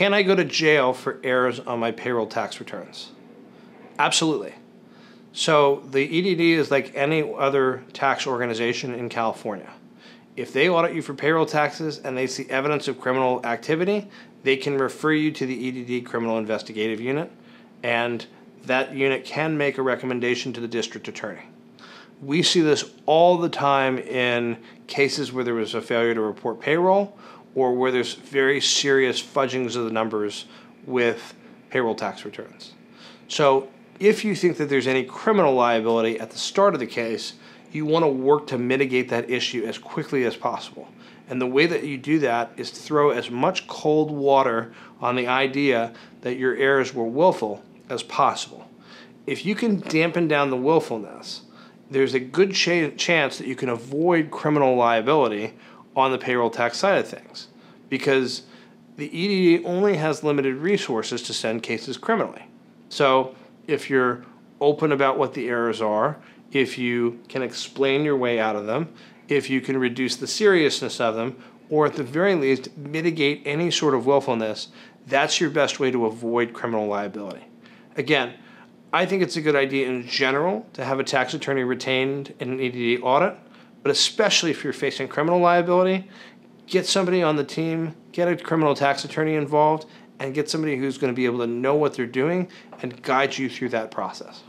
can I go to jail for errors on my payroll tax returns? Absolutely. So the EDD is like any other tax organization in California. If they audit you for payroll taxes and they see evidence of criminal activity, they can refer you to the EDD Criminal Investigative Unit, and that unit can make a recommendation to the district attorney. We see this all the time in cases where there was a failure to report payroll or where there's very serious fudgings of the numbers with payroll tax returns. So if you think that there's any criminal liability at the start of the case, you want to work to mitigate that issue as quickly as possible. And the way that you do that is to throw as much cold water on the idea that your errors were willful as possible. If you can dampen down the willfulness, there's a good chance that you can avoid criminal liability on the payroll tax side of things, because the EDD only has limited resources to send cases criminally. So if you're open about what the errors are, if you can explain your way out of them, if you can reduce the seriousness of them, or at the very least mitigate any sort of willfulness, that's your best way to avoid criminal liability. Again, I think it's a good idea in general to have a tax attorney retained in an EDD audit, but especially if you're facing criminal liability, get somebody on the team, get a criminal tax attorney involved, and get somebody who's going to be able to know what they're doing and guide you through that process.